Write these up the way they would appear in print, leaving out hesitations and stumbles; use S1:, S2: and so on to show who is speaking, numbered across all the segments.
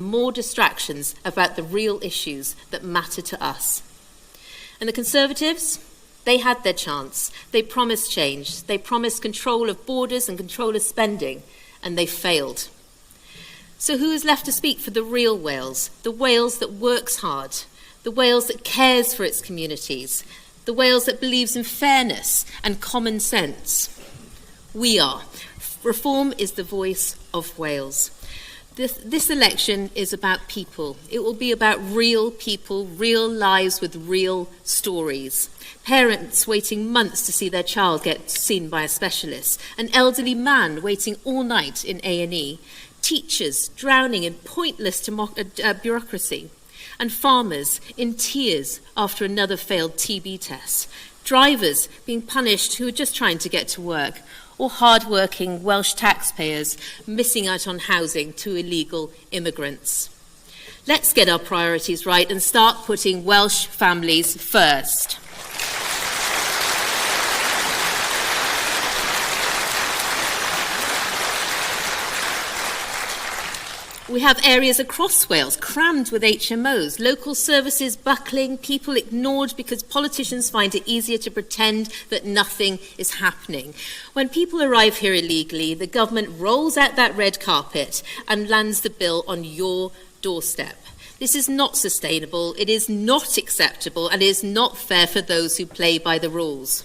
S1: more distractions about the real issues that matter to us. And the Conservatives, they had their chance. They promised change. They promised control of borders and control of spending, and they failed. So who is left to speak for the real Wales, the Wales that works hard, the Wales that cares for its communities, the Wales that believes in fairness and common sense? We are. Reform is the voice of Wales. This election is about people. It will be about real people, real lives with real stories. Parents waiting months to see their child get seen by a specialist. An elderly man waiting all night in A&E. Teachers drowning in pointless bureaucracy. And farmers in tears after another failed TB test. Drivers being punished who are just trying to get to work. Or hard-working Welsh taxpayers missing out on housing to illegal immigrants. Let's get our priorities right and start putting Welsh families first. We have areas across Wales crammed with HMOs, local services buckling, people ignored because politicians find it easier to pretend that nothing is happening. When people arrive here illegally, the government rolls out that red carpet and lands the bill on your doorstep. This is not sustainable, it is not acceptable, and it is not fair for those who play by the rules.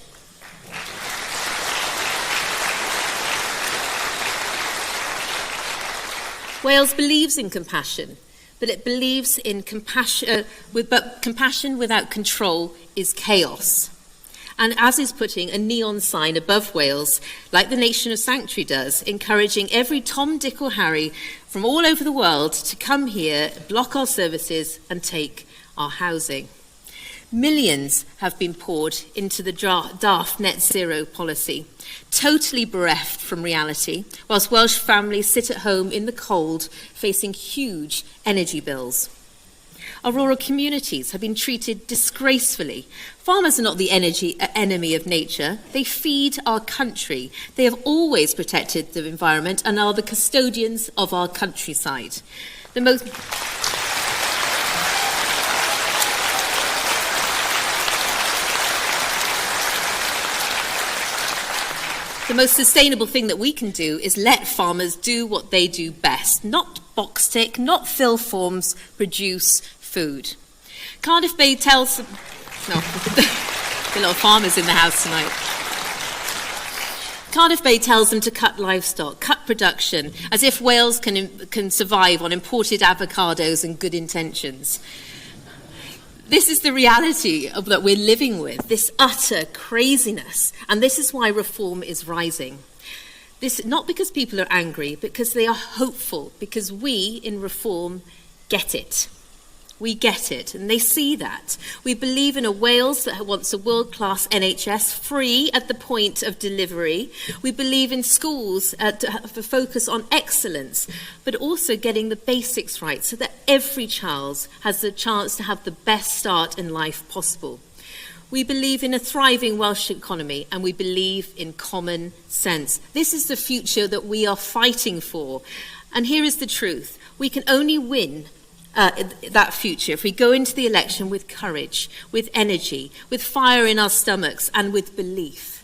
S1: Wales believes in compassion, but it believes in compassion, but compassion without control is chaos. And as is putting a neon sign above Wales, like the Nation of Sanctuary does, encouraging every Tom, Dick or Harry from all over the world to come here, block our services and take our housing. Millions have been poured into the daft net zero policy, totally bereft from reality, whilst Welsh families sit at home in the cold, facing huge energy bills. Our rural communities have been treated disgracefully. Farmers are not the enemy of nature. They feed our country. They have always protected the environment and are the custodians of our countryside. The most sustainable thing that we can do is let farmers do what they do best, not box tick, not fill forms, produce food. Cardiff Bay tells them, no, a lot of farmers in the house tonight. Cardiff Bay tells them to cut livestock, cut production, as if Wales can survive on imported avocados and good intentions. This is the reality that we're living with, this utter craziness. And this is why reform is rising. This not because people are angry, but because they are hopeful, because we in reform get it. We get it, and they see that. We believe in a Wales that wants a world-class NHS free at the point of delivery. We believe in schools to have a focus on excellence, but also getting the basics right so that every child has the chance to have the best start in life possible. We believe in a thriving Welsh economy, and we believe in common sense. This is the future that we are fighting for. And here is the truth. We can only win that future if we go into the election with courage, with energy, with fire in our stomachs, and with belief.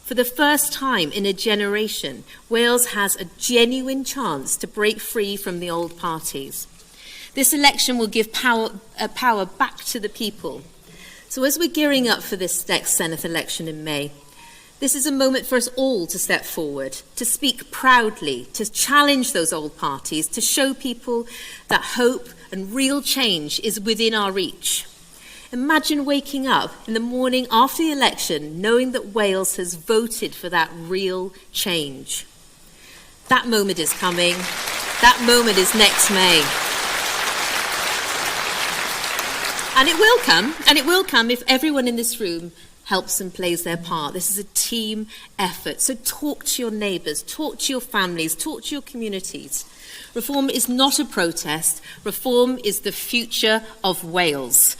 S1: For the first time in a generation, Wales has a genuine chance to break free from the old parties. This election will give power back to the people. So as we're gearing up for this next Senedd election in May, this is a moment for us all to step forward, to speak proudly, to challenge those old parties, to show people that hope and real change is within our reach. Imagine waking up in the morning after the election knowing that Wales has voted for that real change. That moment is coming. That moment is next May. And it will come if everyone in this room helps and plays their part. This is a team effort. So talk to your neighbours, talk to your families, talk to your communities. Reform is not a protest. Reform is the future of Wales.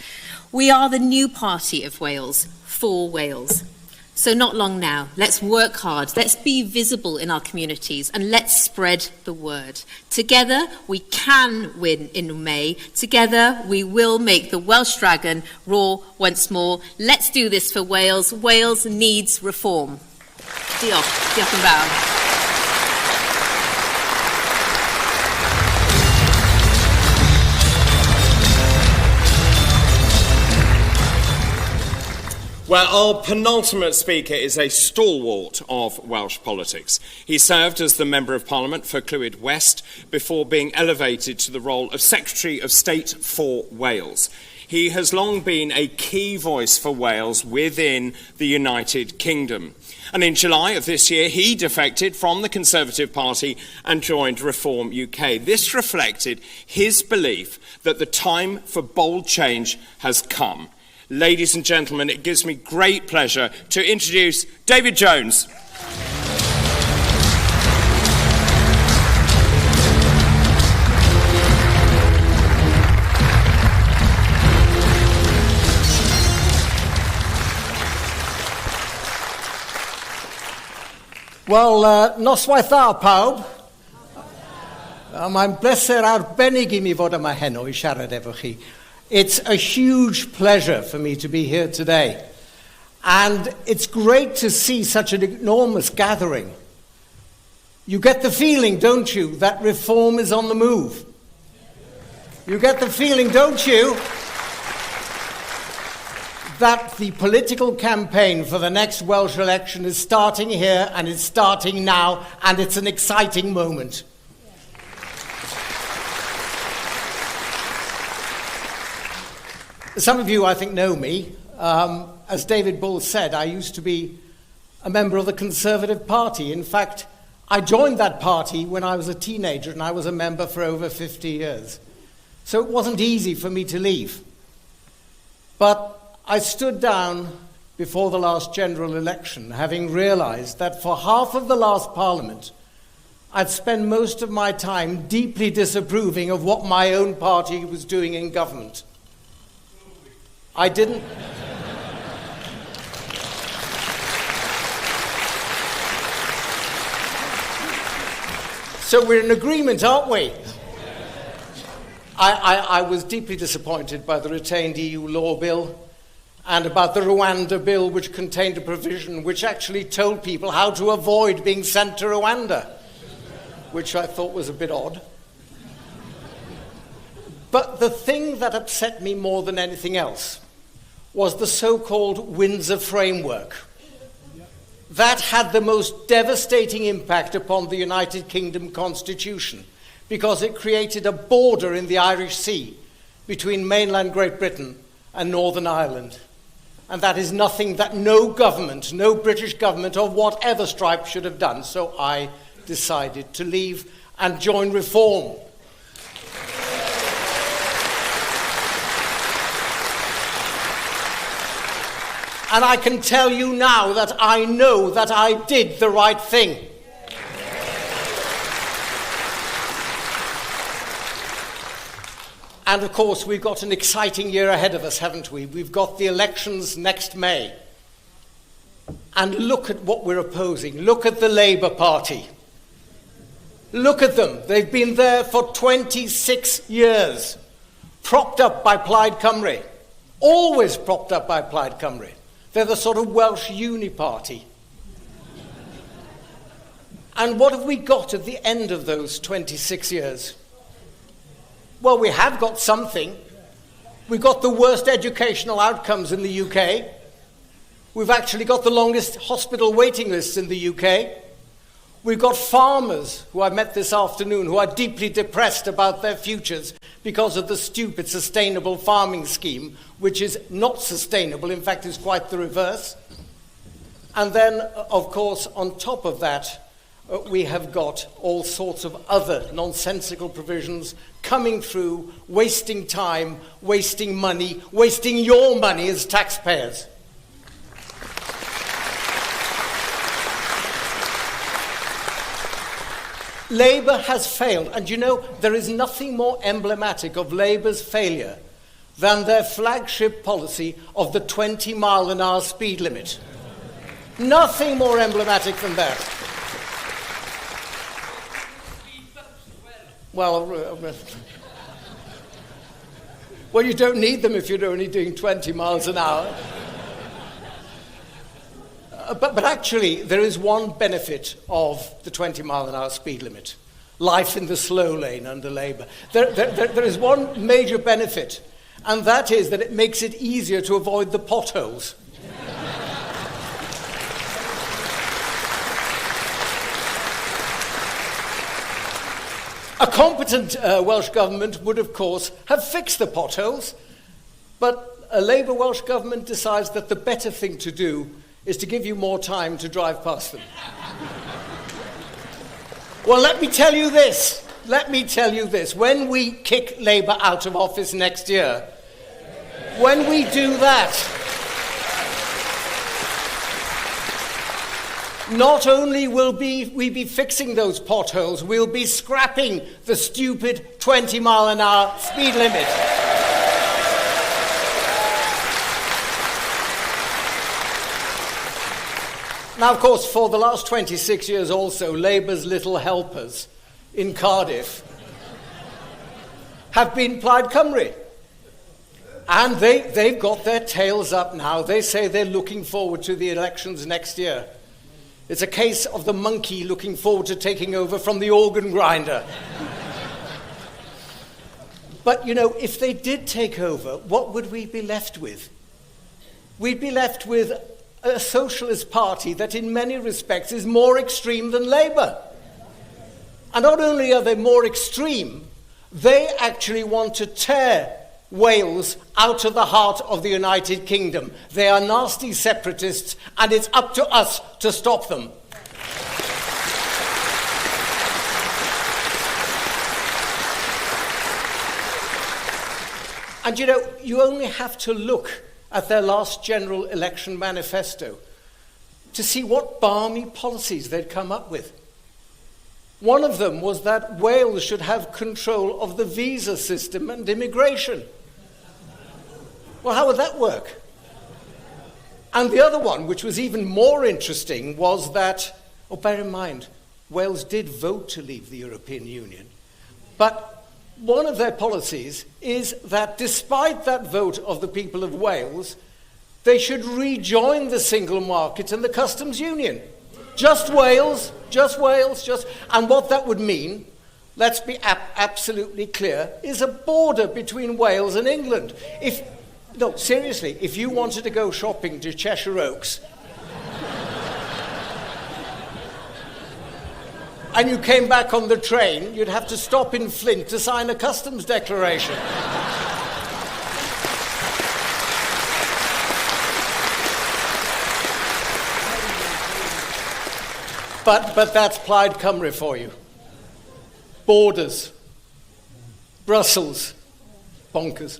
S1: We are the new party of Wales, for Wales. So not long now. Let's work hard. Let's be visible in our communities and let's spread the word. Together we can win in May. Together we will make the Welsh dragon roar once more. Let's do this for Wales. Wales needs reform. Diolch. Diolch yn fawr.
S2: Well, our penultimate speaker is a stalwart of Welsh politics. He served as the Member of Parliament for Clwyd West before being elevated to the role of Secretary of State for Wales. He has long been a key voice for Wales within the United Kingdom. And in July of this year, he defected from the Conservative Party and joined Reform UK. This reflected his belief that the time for bold change has come. Ladies and gentlemen, it gives me great pleasure to introduce David Jones.
S3: Wel, noswaith dda pawb. Mae'n bleser arbennig I mi fod yma heno I siarad efo chi. It's a huge pleasure for me to be here today. And it's great to see such an enormous gathering. You get the feeling, don't you, that reform is on the move? You get the feeling, don't you, that the political campaign for the next Welsh election is starting here and it's starting now, and it's an exciting moment. Some of you, I think, know me. As David Bull said, I used to be a member of the Conservative Party. In fact, I joined that party when I was a teenager, and I was a member for over 50 years. So it wasn't easy for me to leave. But I stood down before the last general election, having realized that for half of the last Parliament, I'd spent most of my time deeply disapproving of what my own party was doing in government. I didn't. So we're in agreement, aren't we? I was deeply disappointed by the retained EU law bill and about the Rwanda bill, which contained a provision which actually told people how to avoid being sent to Rwanda, which I thought was a bit odd. But the thing that upset me more than anything else was the so-called Windsor Framework. That had the most devastating impact upon the United Kingdom Constitution because it created a border in the Irish Sea between mainland Great Britain and Northern Ireland. And that is nothing that no government, no British government of whatever stripe should have done. So I decided to leave and join Reform. And I can tell you now that I know that I did the right thing. And of course, we've got an exciting year ahead of us, haven't we? We've got the elections next May. And look at what we're opposing. Look at the Labour Party. Look at them. They've been there for 26 years, propped up by Plaid Cymru. Always propped up by Plaid Cymru. They're the sort of Welsh uni-party. And what have we got at the end of those 26 years? Well, we have got something. We've got the worst educational outcomes in the UK. We've actually got the longest hospital waiting lists in the UK. We've got farmers who I met this afternoon who are deeply depressed about their futures because of the stupid sustainable farming scheme, which is not sustainable, in fact, is quite the reverse. And then, of course, on top of that, we have got all sorts of other nonsensical provisions coming through, wasting time, wasting money, wasting your money as taxpayers. Labour has failed, and you know, there is nothing more emblematic of Labour's failure than their flagship policy of the 20-mile-an-hour speed limit. Nothing more emblematic than that. Well, you don't need them if you're only doing 20 miles an hour. But actually, there is one benefit of the 20-mile-an-hour speed limit. Life in the slow lane under Labour. There is one major benefit, and that is that it makes it easier to avoid the potholes. A competent Welsh government would, of course, have fixed the potholes, but a Labour Welsh government decides that the better thing to do is to give you more time to drive past them. Well, let me tell you this. When we kick Labour out of office next year, when we do that, not only will we be fixing those potholes, we'll be scrapping the stupid 20-mile-an-hour speed limit. Now, of course, for the last 26 years also, Labour's little helpers in Cardiff have been Plaid Cymru. And they've got their tails up now. They say they're looking forward to the elections next year. It's a case of the monkey looking forward to taking over from the organ grinder. But, if they did take over, what would we be left with? We'd be left with a socialist party that in many respects is more extreme than Labour. And not only are they more extreme, they actually want to tear Wales out of the heart of the United Kingdom. They are nasty separatists, and it's up to us to stop them. And you only have to look at their last general election manifesto to see what balmy policies they'd come up with. One of them was that Wales should have control of the visa system and immigration. Well, how would that work? And the other one, which was even more interesting, was that, bear in mind, Wales did vote to leave the European Union, but one of their policies is that despite that vote of the people of Wales, they should rejoin the single market and the customs union. Just Wales. And what that would mean, let's be absolutely clear, is a border between Wales and England. Seriously, if you wanted to go shopping to Cheshire Oaks, and you came back on the train, you'd have to stop in Flint to sign a customs declaration. But that's Plaid Cymru for you. Borders. Brussels. Bonkers.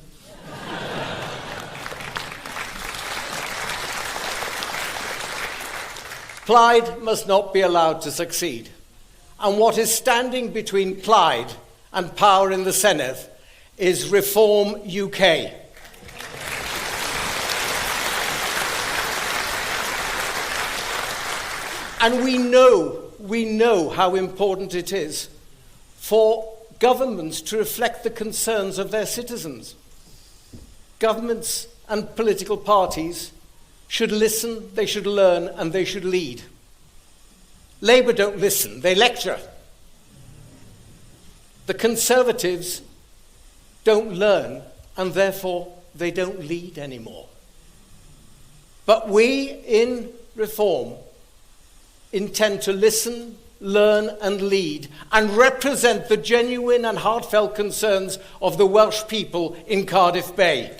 S3: Plaid must not be allowed to succeed. And what is standing between Plaid and power in the Senedd is Reform UK. And we know how important it is for governments to reflect the concerns of their citizens. Governments and political parties should listen, they should learn, and they should lead. Labour don't listen, they lecture. The Conservatives don't learn, and therefore they don't lead anymore. But we in Reform intend to listen, learn and lead, and represent the genuine and heartfelt concerns of the Welsh people in Cardiff Bay.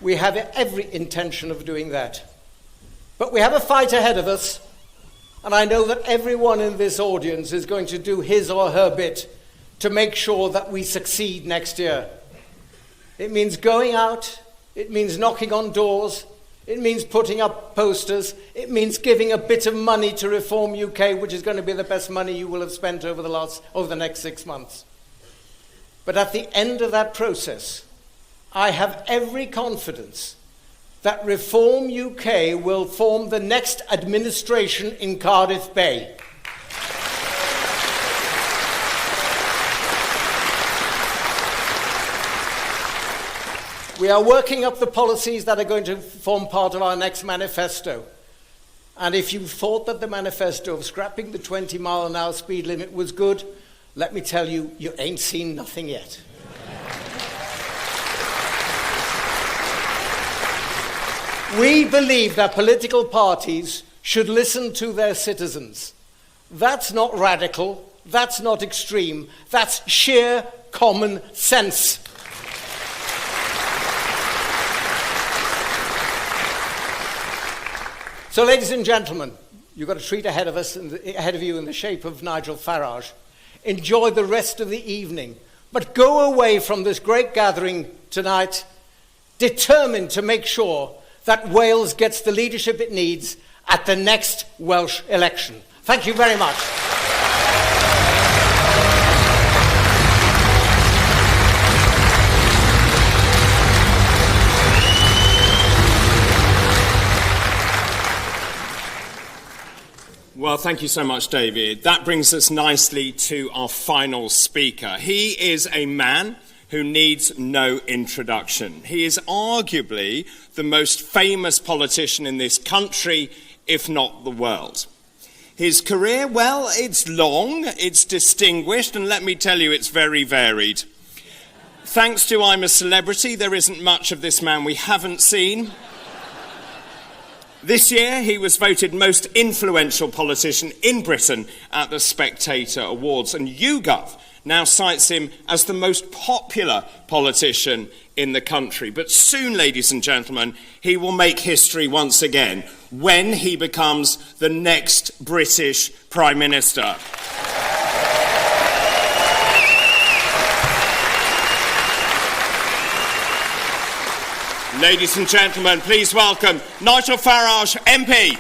S3: We have every intention of doing that. But we have a fight ahead of us, and I know that everyone in this audience is going to do his or her bit to make sure that we succeed next year. It means going out, it means knocking on doors, it means putting up posters, it means giving a bit of money to Reform UK, which is going to be the best money you will have spent over the next 6 months. But at the end of that process, I have every confidence that Reform UK will form the next administration in Cardiff Bay. We are working up the policies that are going to form part of our next manifesto. And if you thought that the manifesto of scrapping the 20-mile-an-hour speed limit was good, let me tell you, you ain't seen nothing yet. We believe that political parties should listen to their citizens. That's not radical, that's not extreme, that's sheer common sense. So, ladies and gentlemen, you've got a treat ahead of us, ahead of you in the shape of Nigel Farage. Enjoy the rest of the evening, but go away from this great gathering tonight determined to make sure that Wales gets the leadership it needs at the next Welsh election. Thank you very much.
S2: Well, thank you so much, David. That brings us nicely to our final speaker. He is a man who needs no introduction. He is arguably the most famous politician in this country, if not the world. His career, well, it's long, it's distinguished, and let me tell you, it's very varied. Thanks to I'm a Celebrity, there isn't much of this man we haven't seen. This year, he was voted most influential politician in Britain at the Spectator Awards, and YouGov now cites him as the most popular politician in the country. But soon, ladies and gentlemen, he will make history once again when he becomes the next British Prime Minister. Ladies and gentlemen, please welcome Nigel Farage, MP.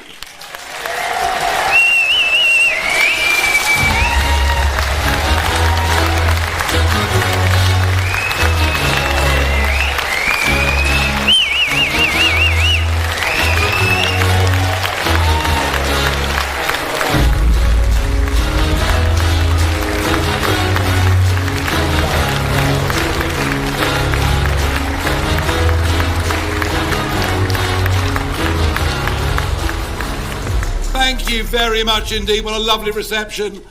S4: Thank you very much indeed. What a lovely reception.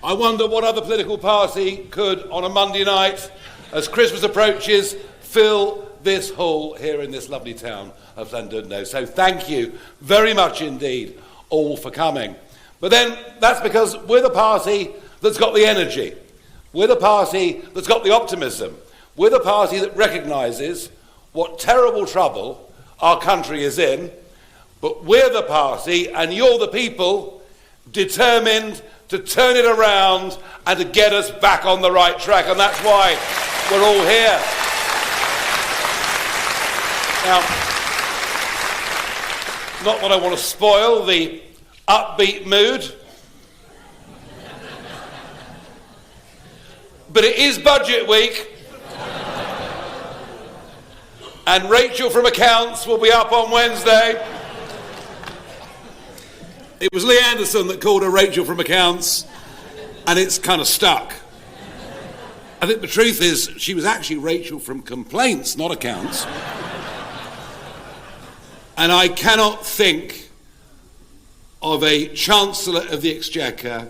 S4: I wonder what other political party could, on a Monday night, as Christmas approaches, fill this hall here in this lovely town of Llandudno. So thank you very much indeed, all, for coming. But then that's because we're the party that's got the energy. We're the party that's got the optimism. We're the party that recognises what terrible trouble our country is in. But we're the party, and you're the people, determined to turn it around and to get us back on the right track. And that's why we're all here. Now, not that I want to spoil the upbeat mood, but it is budget week. And Rachel from Accounts will be up on Wednesday. It was Lee Anderson that called her Rachel from Accounts, and it's kind of stuck. I think the truth is she was actually Rachel from Complaints, not Accounts. And I cannot think of a Chancellor of the Exchequer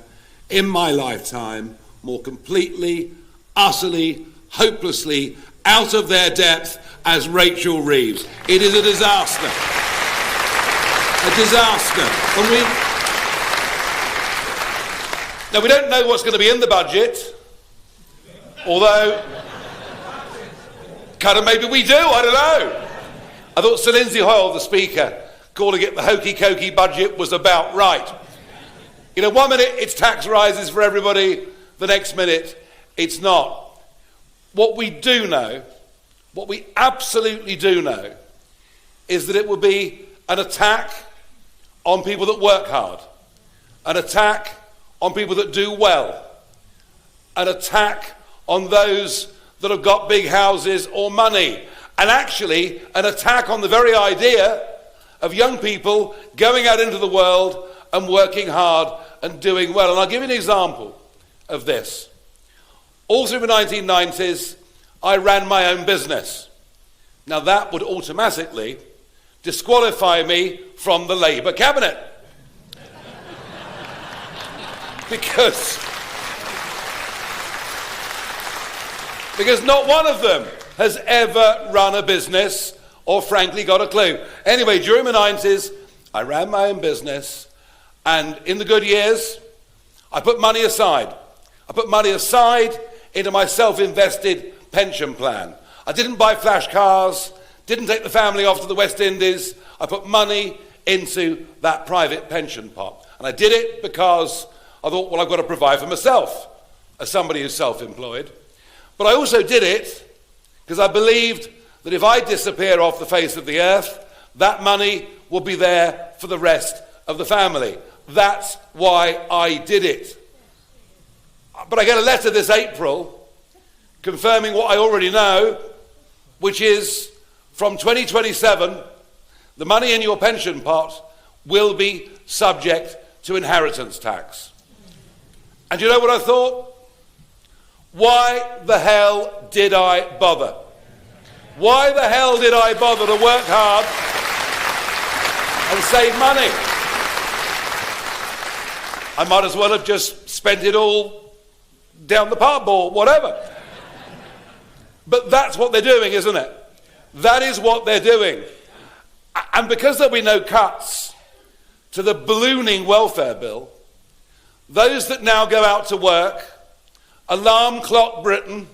S4: in my lifetime more completely, utterly, hopelessly out of their depth as Rachel Reeves. It is a disaster. A disaster. And now, we don't know what's going to be in the budget, although kind of maybe we do, I don't know. I thought Sir Lindsay Hoyle, the Speaker, calling it the hokey-cokey budget was about right. You know, 1 minute it's tax rises for everybody, the next minute it's not. What we do know, what we absolutely do know, is that it will be an attack on people that work hard, an attack on people that do well, an attack on those that have got big houses or money, and actually an attack on the very idea of young people going out into the world and working hard and doing well. And I'll give you an example of this. All through the 1990s, I ran my own business. Now that would automatically disqualify me from the Labour cabinet. Because not one of them has ever run a business or frankly got a clue. Anyway, during the 90s, I ran my own business, and in the good years, I put money aside. I put money aside into my self-invested pension plan. I didn't buy flash cars, didn't take the family off to the West Indies. I put money into that private pension pot. And I did it because I thought, well, I've got to provide for myself as somebody who's self-employed. But I also did it because I believed that if I disappear off the face of the earth, that money will be there for the rest of the family. That's why I did it. But I get a letter this April confirming what I already know, which is from 2027, the money in your pension pot will be subject to inheritance tax. And you know what I thought? Why the hell did I bother? Why the hell did I bother to work hard and save money? I might as well have just spent it all down the pub or whatever. But that's what they're doing, isn't it? That is what they're doing. And because there'll be no cuts to the ballooning welfare bill, those that now go out to work, alarm clock Britain,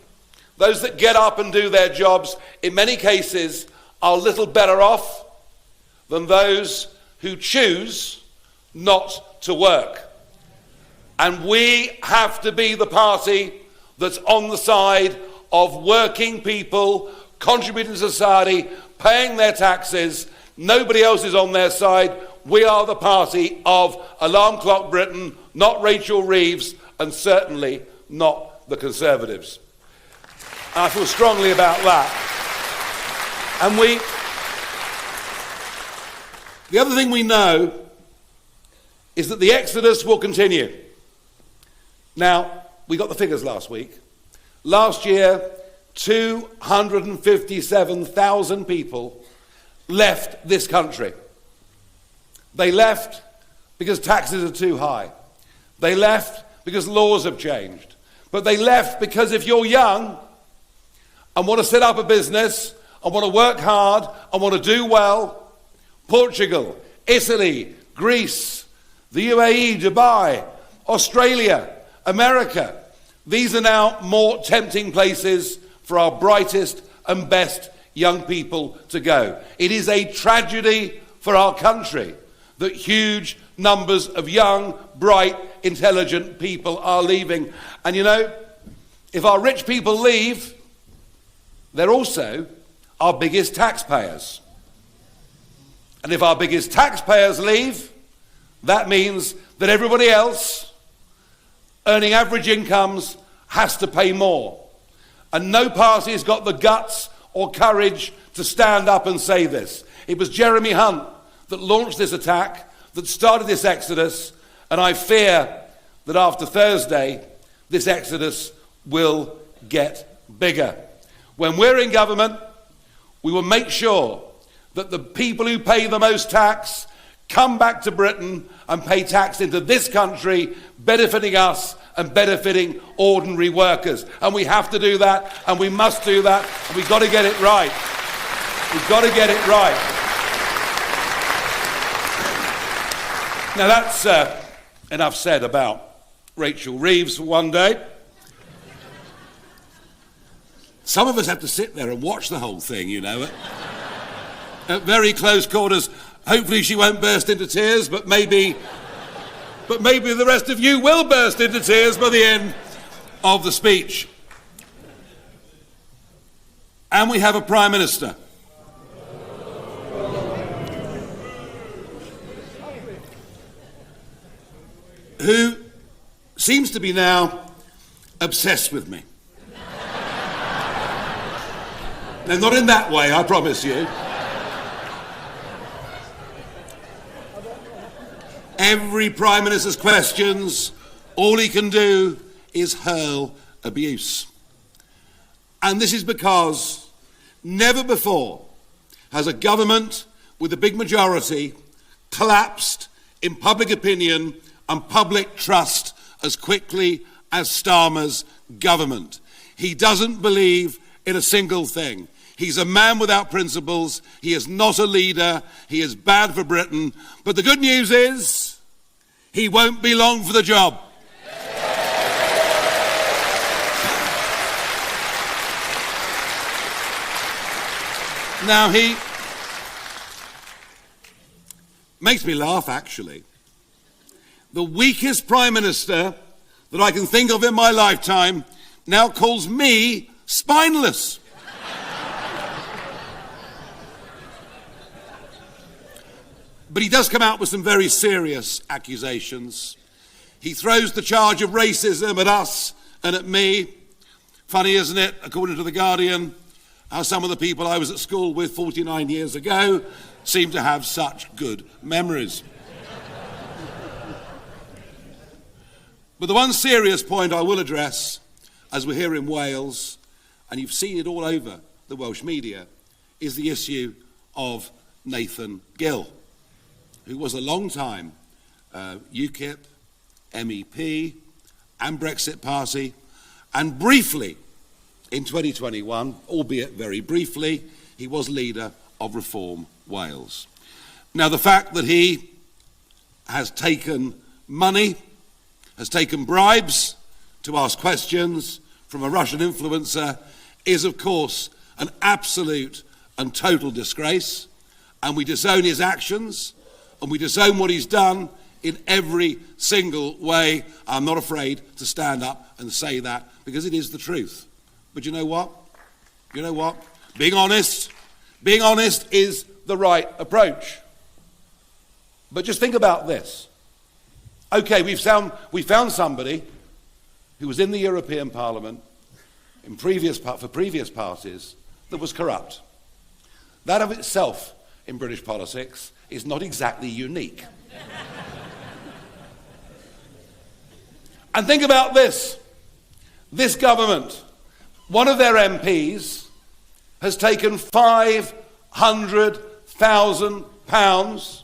S4: those that get up and do their jobs, in many cases, are little better off than those who choose not to work. And we have to be the party that's on the side of working people, contributing to society, paying their taxes. Nobody else is on their side. We are the party of Alarm Clock Britain, not Rachel Reeves, and certainly not the Conservatives. I feel strongly about that. And the other thing we know is that the exodus will continue. Now, we got the figures last week. Last year, 257,000 people left this country. They left because taxes are too high. They left because laws have changed. But they left because if you're young and want to set up a business and want to work hard and want to do well, Portugal, Italy, Greece, the UAE, Dubai, Australia, America, these are now more tempting places for our brightest and best young people to go. It is a tragedy for our country that huge numbers of young, bright, intelligent people are leaving. And you know, if our rich people leave, they're also our biggest taxpayers. And if our biggest taxpayers leave, that means that everybody else earning average incomes has to pay more. And no party has got the guts or courage to stand up and say this. It was Jeremy Hunt that launched this attack, that started this exodus, and I fear that after Thursday, this exodus will get bigger. When we're in government, we will make sure that the people who pay the most tax come back to Britain and pay tax into this country, benefiting us and benefiting ordinary workers. And we have to do that, and we must do that, and we've got to get it right. We've got to get it right. Now that's enough said about Rachel Reeves for one day. Some of us have to sit there and watch the whole thing, you know, at very close quarters. Hopefully she won't burst into tears, but maybe the rest of you will burst into tears by the end of the speech. And we have a Prime Minister who seems to be now obsessed with me. No, not in that way, I promise you. Every Prime Minister's questions, all he can do is hurl abuse. And this is because never before has a government with a big majority collapsed in public opinion and public trust as quickly as Starmer's government. He doesn't believe in a single thing. He's a man without principles. He is not a leader. He is bad for Britain. But the good news is he won't be long for the job. Now, he makes me laugh, actually. The weakest Prime Minister that I can think of in my lifetime now calls me spineless. But he does come out with some very serious accusations. He throws the charge of racism at us and at me. Funny, isn't it, according to The Guardian, how some of the people I was at school with 49 years ago seem to have such good memories. But the one serious point I will address, as we're here in Wales, and you've seen it all over the Welsh media, is the issue of Nathan Gill, who was a long-time UKIP, MEP and Brexit Party, and briefly in 2021, albeit very briefly, he was leader of Reform Wales. Now, the fact that he has taken money, has taken bribes to ask questions from a Russian influencer is, of course, an absolute and total disgrace, and we disown his actions, and we disown what he's done in every single way. I'm not afraid to stand up and say that, because it is the truth. But you know what? You know what? Being honest is the right approach. But just think about this. Okay, we found somebody who was in the European Parliament for previous parties that was corrupt. That of itself in British politics is not exactly unique. And think about this. This government, one of their MPs has taken £500,000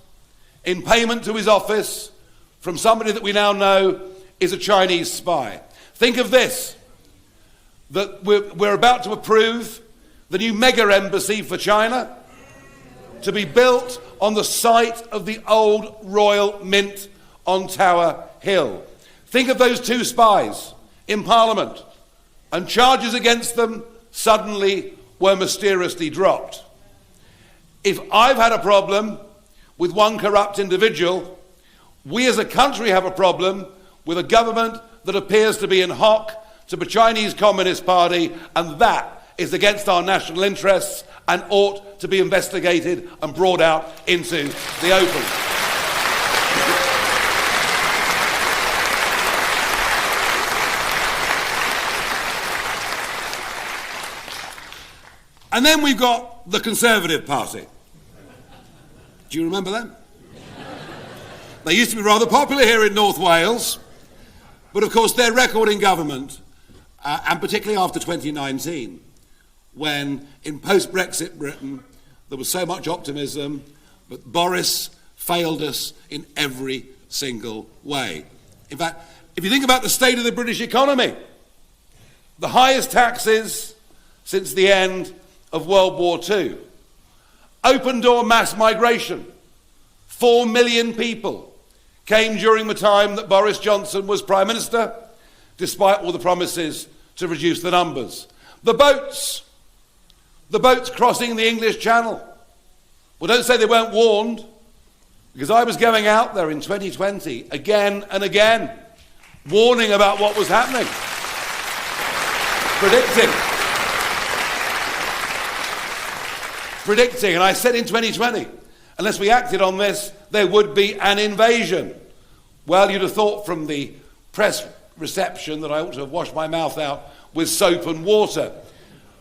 S4: in payment to his office from somebody that we now know is a Chinese spy. Think of this, that we're about to approve the new mega embassy for China to be built on the site of the old Royal Mint on Tower Hill. Think of those two spies in Parliament, and charges against them suddenly were mysteriously dropped. If I've had a problem with one corrupt individual, we as a country have a problem with a government that appears to be in hock to the Chinese Communist Party, and that is against our national interests and ought to be investigated and brought out into the open. And then we've got the Conservative Party. Do you remember them? They used to be rather popular here in North Wales, but of course their record in government, and particularly after 2019, when in post-Brexit Britain there was so much optimism, but Boris failed us in every single way. In fact, if you think about the state of the British economy, the highest taxes since the end of World War II, open-door mass migration, 4 million people came during the time that Boris Johnson was Prime Minister, despite all the promises to reduce the numbers. The boats crossing the English Channel. Well, don't say they weren't warned, because I was going out there in 2020 again and again, warning about what was happening, predicting, and I said in 2020, unless we acted on this, there would be an invasion. Well, you'd have thought from the press reception that I ought to have washed my mouth out with soap and water.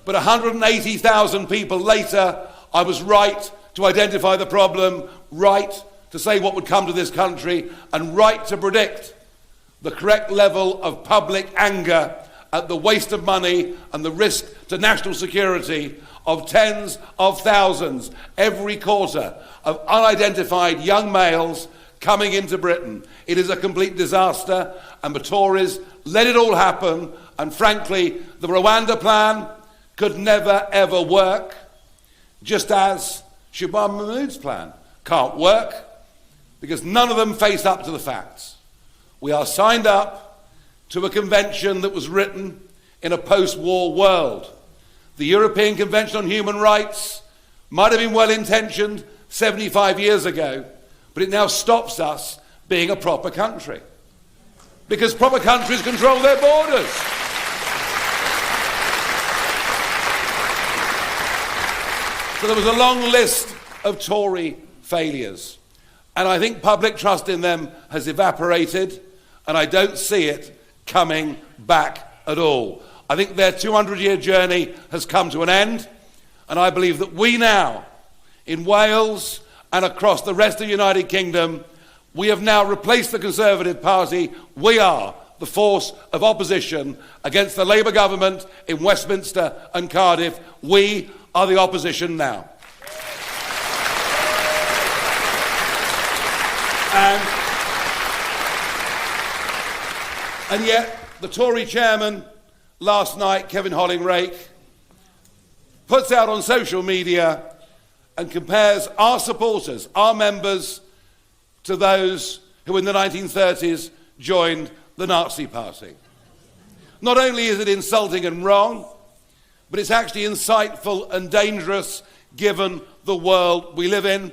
S4: But 180,000 people later, I was right to identify the problem, right to say what would come to this country, and right to predict the correct level of public anger at the waste of money and the risk to national security of tens of thousands every quarter of unidentified young males coming into Britain. It is a complete disaster, and the Tories let it all happen, and frankly, the Rwanda plan could never ever work, just as Shabab Mahmood's plan can't work, because none of them face up to the facts. We are signed up to a convention that was written in a post-war world. The European Convention on Human Rights might have been well-intentioned 75 years ago, but it now stops us being a proper country, because proper countries control their borders. So there was a long list of Tory failures, and I think public trust in them has evaporated, and I don't see it coming back at all. I think their 200-year journey has come to an end, and I believe that we now, in Wales and across the rest of the United Kingdom, we have now replaced the Conservative Party. We are the force of opposition against the Labour government in Westminster and Cardiff. We are the opposition now. And yet, the Tory chairman last night, Kevin Hollingrake, puts out on social media and compares our supporters, our members, to those who in the 1930s joined the Nazi Party. Not only is it insulting and wrong, but it's actually insightful and dangerous given the world we live in.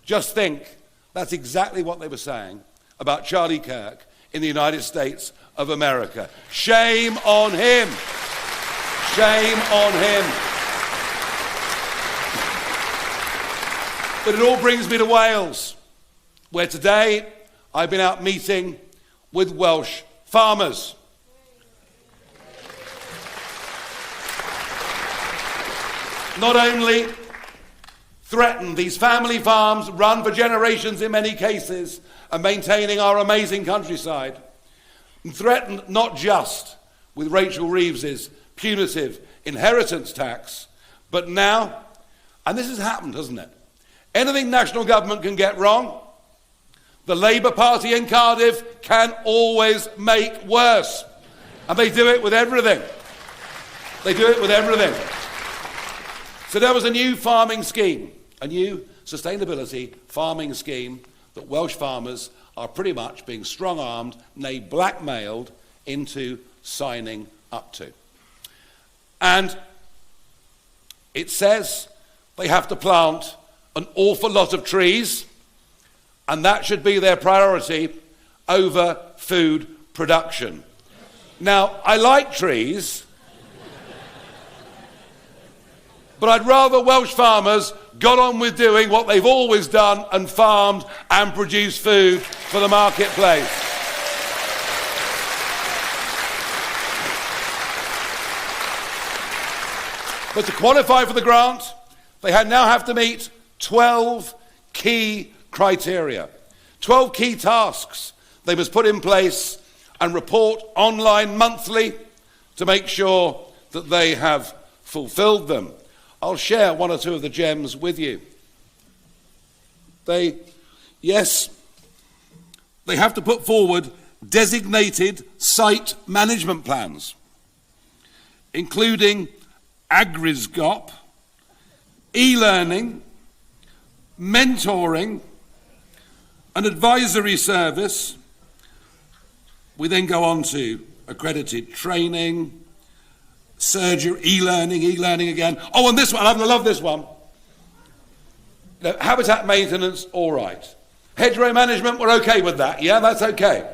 S4: Just think, that's exactly what they were saying about Charlie Kirk in the United States of America. Shame on him. Shame on him. But it all brings me to Wales, where today I've been out meeting with Welsh farmers. Not only threaten these family farms, run for generations in many cases, and maintaining our amazing countryside, and threatened not just with Rachel Reeves's punitive inheritance tax, but now, and this has happened, hasn't it? Anything national government can get wrong, the Labour Party in Cardiff can always make worse. And they do it with everything. They do it with everything. So there was a new farming scheme, a new sustainability farming scheme that Welsh farmers are pretty much being strong-armed, nay blackmailed, into signing up to. And it says they have to plant an awful lot of trees, and that should be their priority over food production. Now, I like trees, but I'd rather Welsh farmers got on with doing what they've always done and farmed and produced food for the marketplace. But to qualify for the grant, they now have to meet 12 key criteria, 12 key tasks they must put in place and report online monthly to make sure that they have fulfilled them. I'll share one or two of the gems with you. They have to put forward designated site management plans, including AgriSGOP, e-learning, mentoring, an advisory service. We then go on to accredited training, surgery, e-learning again. Oh, and this one, I love this one. Habitat maintenance, all right. Hedgerow management, we're okay with that. Yeah, that's okay.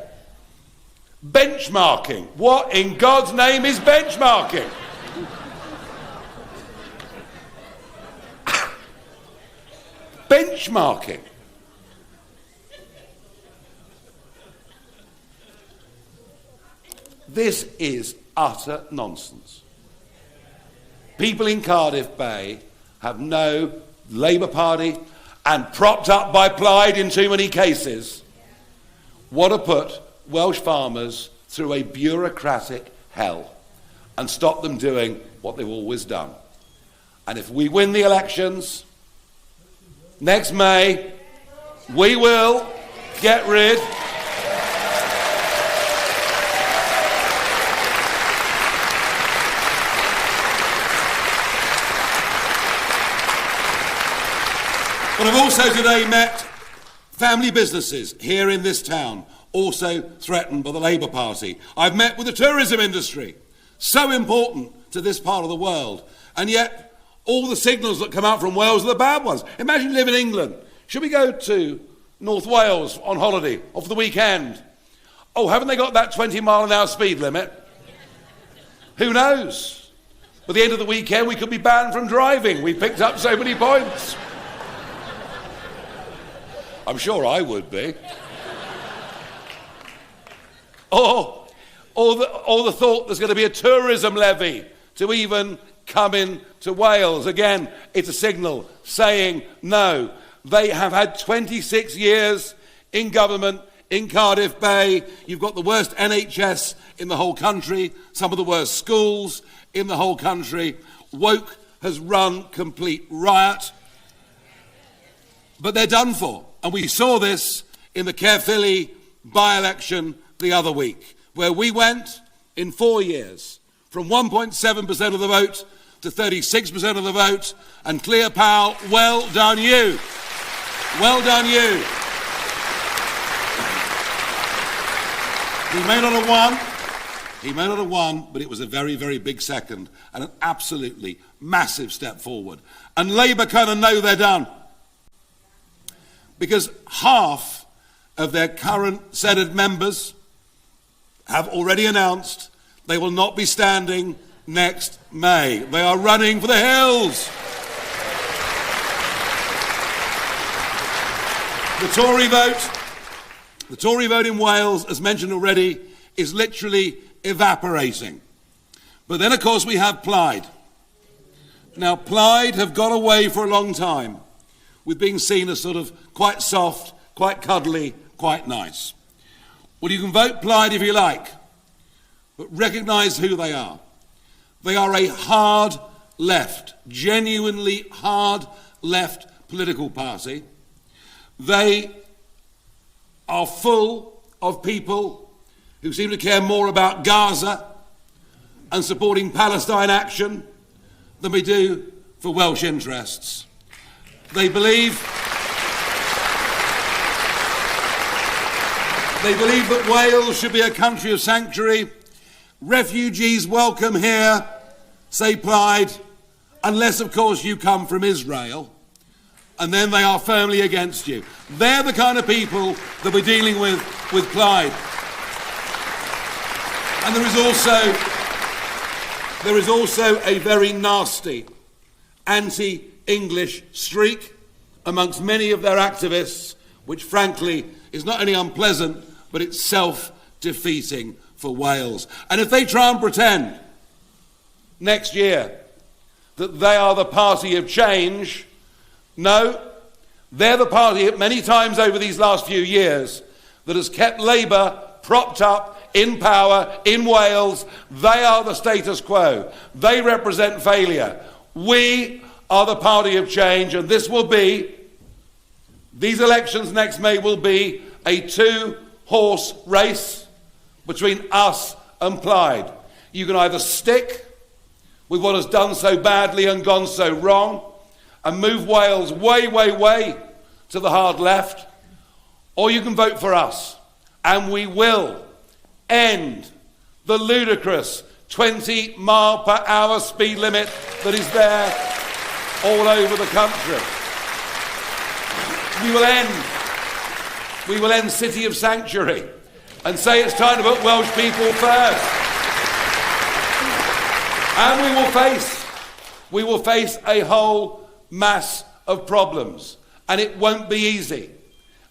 S4: Benchmarking. What in God's name is benchmarking? Benchmarking. This is utter nonsense. people in Cardiff Bay have no Labour Party, and propped up by Plaid in too many cases, want to put Welsh farmers through a bureaucratic hell and stop them doing what they've always done. And if we win the elections next May, we will get rid But I've also today met family businesses here in this town, also threatened by the Labour Party. I've met with the tourism industry, so important to this part of the world, and yet all the signals that come out from Wales are the bad ones. Imagine you live in England. Should we go to North Wales on holiday or for the weekend? Oh, haven't they got that 20-mile-an-hour speed limit? Who knows? By the end of the weekend, we could be banned from driving. We picked up so many points. I'm sure I would be. Or the thought there's going to be a tourism levy to even come into Wales. Again, it's a signal saying no. They have had 26 years in government in Cardiff Bay. You've got the worst NHS in the whole country, some of the worst schools in the whole country. Woke has run complete riot. But they're done for. And we saw this in the Caerphilly by-election the other week, where we went in 4 years from 1.7% of the vote to 36% of the vote. And Clear Powell, well done you. Well done you. He may not have won, but it was a very, very big second and an absolutely massive step forward. And Labour kind of know they're done, because half of their current Senate members have already announced they will not be standing next May. They are running for the hills. The Tory vote in Wales, as mentioned already, is literally evaporating. But then, of course, we have Plaid. Now, Plaid have got away for a long time with being seen as sort of quite soft, quite cuddly, quite nice. Well, you can vote Plaid if you like, but recognise who they are. They are a hard left, genuinely hard left political party. They are full of people who seem to care more about Gaza and supporting Palestine action than we do for Welsh interests. They believe that Wales should be a country of sanctuary. Refugees welcome here, say Plaid, unless, of course, you come from Israel. And then they are firmly against you. They're the kind of people that we're dealing with Plaid. And there is also a very nasty anti-English streak amongst many of their activists, which frankly is not only unpleasant, but it's self-defeating for Wales. And if they try and pretend next year that they are the party of change, no, they're the party many times over these last few years that has kept Labour propped up in power in Wales. They are the status quo. They represent failure. We are the party of change, and these elections next May will be a two-horse race between us and Plaid. You can either stick with what has done so badly and gone so wrong and move Wales way, way, way to the hard left, or you can vote for us, and we will end the ludicrous 20-mile-per-hour speed limit that is there all over the country. We will end City of Sanctuary and say it's time to put Welsh people first. And we will face a whole mass of problems. And it won't be easy.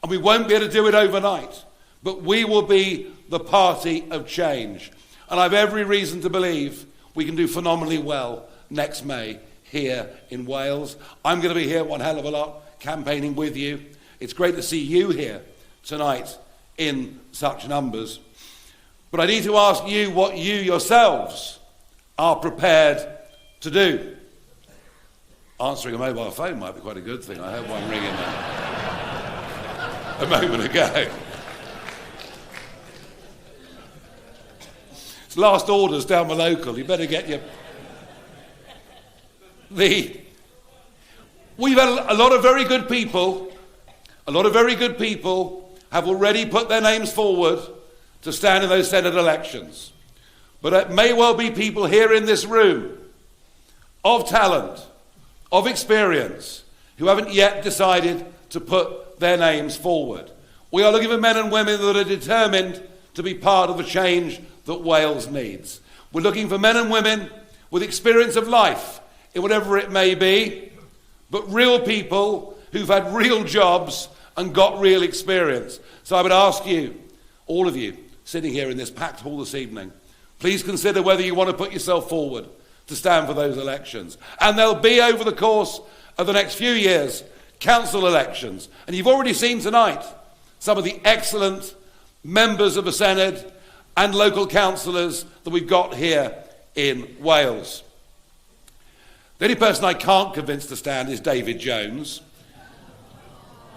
S4: And we won't be able to do it overnight. But we will be the party of change. And I have every reason to believe we can do phenomenally well next May here in Wales. I'm going to be here one hell of a lot, campaigning with you. It's great to see you here tonight in such numbers. But I need to ask you what you yourselves are prepared to do. Answering a mobile phone might be quite a good thing. I had one ringing a moment ago. It's last orders down the local. You better get your... We've had a lot of very good people. A lot of very good people have already put their names forward to stand in those Senate elections. But it may well be people here in this room of talent, of experience, who haven't yet decided to put their names forward. We are looking for men and women that are determined to be part of the change that Wales needs. We're looking for men and women with experience of life, in whatever it may be, but real people who've had real jobs and got real experience. So I would ask you, all of you, sitting here in this packed hall this evening, please consider whether you want to put yourself forward to stand for those elections. And there'll be, over the course of the next few years, council elections. And you've already seen tonight some of the excellent members of the Senedd and local councillors that we've got here in Wales. The only person I can't convince to stand is David Jones.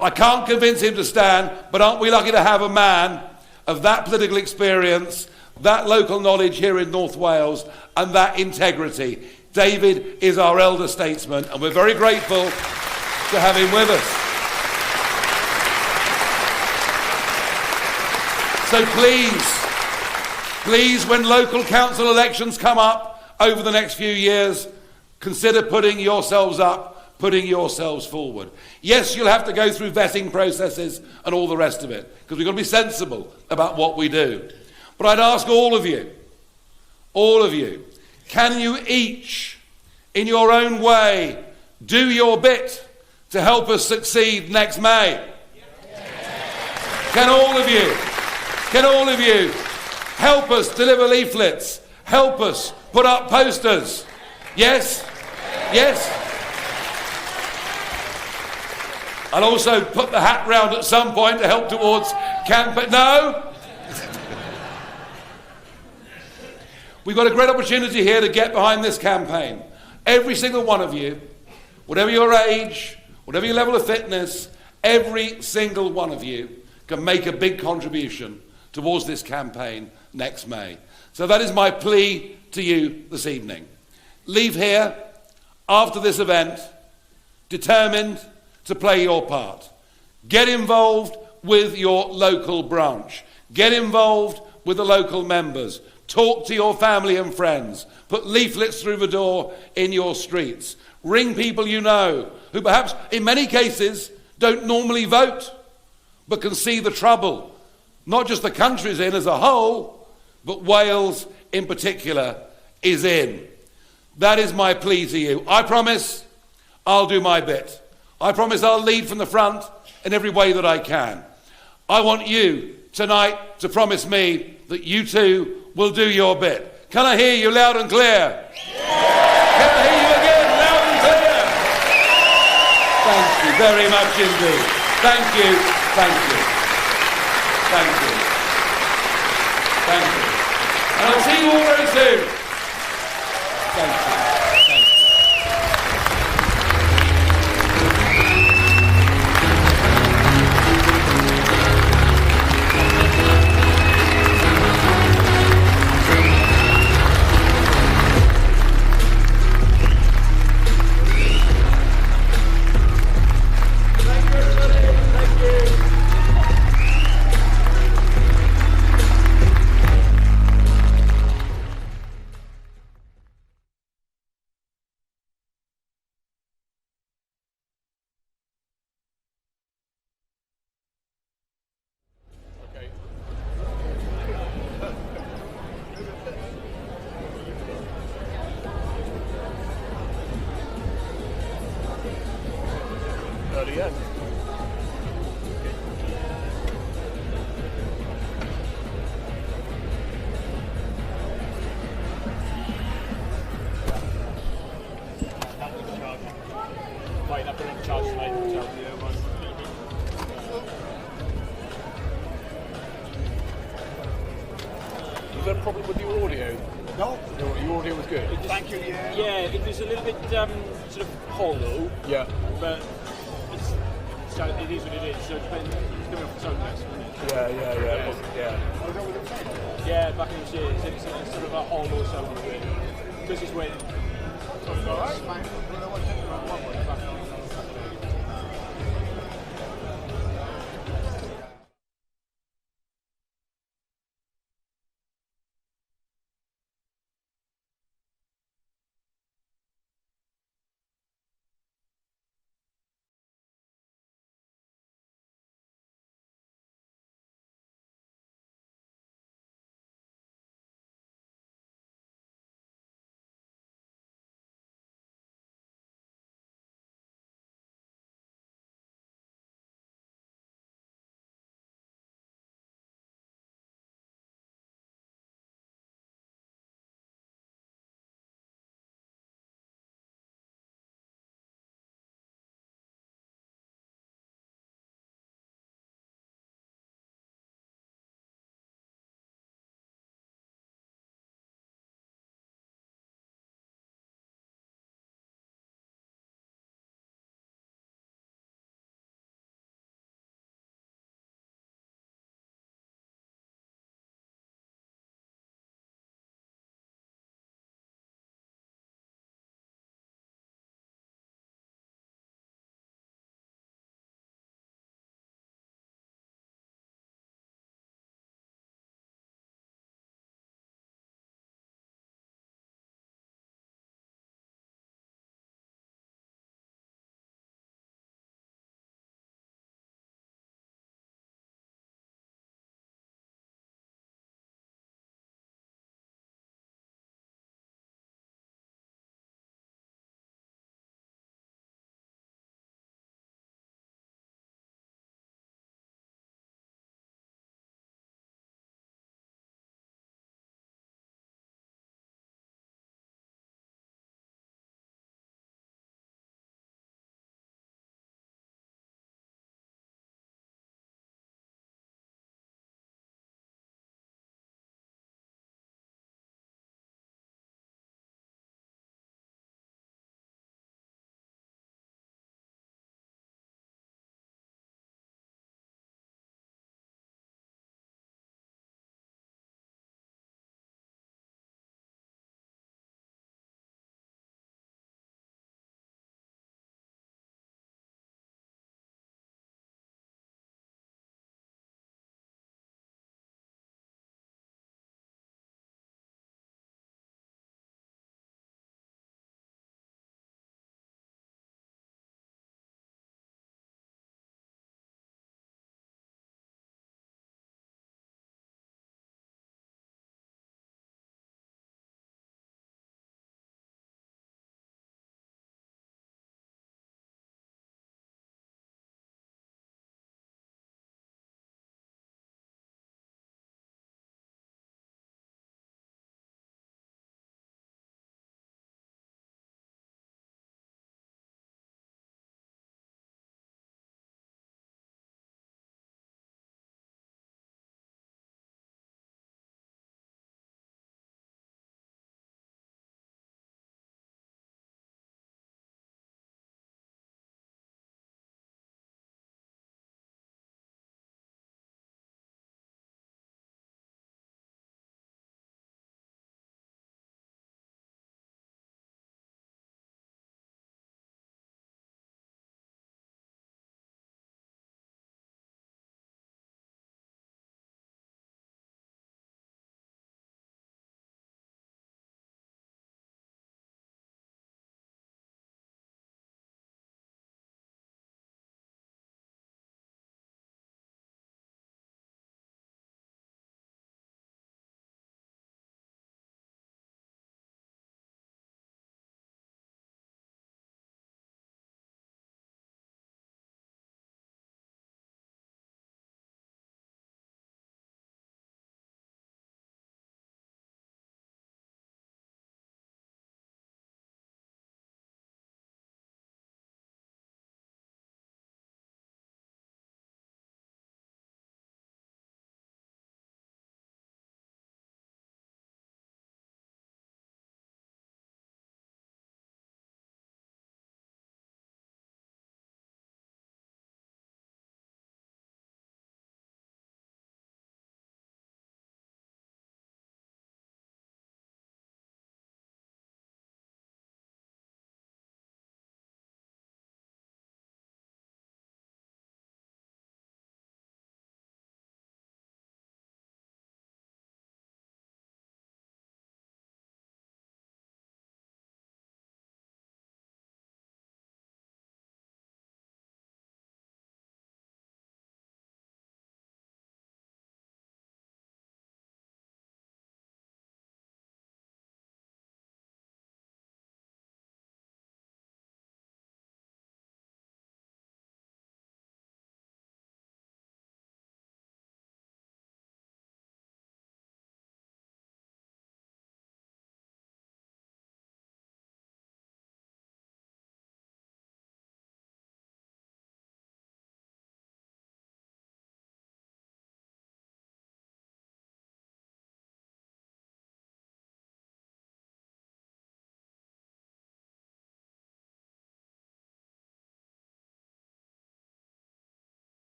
S4: I can't convince him to stand, but aren't we lucky to have a man of that political experience, that local knowledge here in North Wales, and that integrity. David is our elder statesman, and we're very grateful to have him with us. So please, when local council elections come up over the next few years, consider putting yourselves up, putting yourselves forward. Yes, you'll have to go through vetting processes and all the rest of it, because we've got to be sensible about what we do. But I'd ask all of you, can you each, in your own way, do your bit to help us succeed next May? Can all of you help us deliver leaflets, help us put up posters? Yes? Yes? I'll also put the hat round at some point to help towards campaign. No? We've got a great opportunity here to get behind this campaign. Every single one of you, whatever your age, whatever your level of fitness, every single one of you can make a big contribution towards this campaign next May. So that is my plea to you this evening. Leave here after this event determined to play your part. Get involved with your local branch. Get involved with the local members. Talk to your family and friends. Put leaflets through the door in your streets. Ring people you know who perhaps in many cases don't normally vote but can see the trouble not just the country's in as a whole, but Wales in particular is in. That is my plea to you. I promise I'll do my bit. I promise I'll lead from the front in every way that I can. I want you tonight to promise me that you too will do your bit. Can I hear you loud and clear? Can I hear you again loud and clear? Thank you very much indeed. Thank you, thank you, thank you, thank you. And I'll see you all very soon. Thank you.
S5: a problem with your audio?
S6: No.
S5: Your audio was good.
S6: Thank you. Yeah.
S7: Yeah, it was a little bit sort of hollow.
S5: Yeah.
S7: But so it is what it is. So it's coming off the tone next, isn't it?
S5: Yeah.
S7: Yeah, back in the years, it's sort of a hollow sound to it. Because it's when.
S6: All right.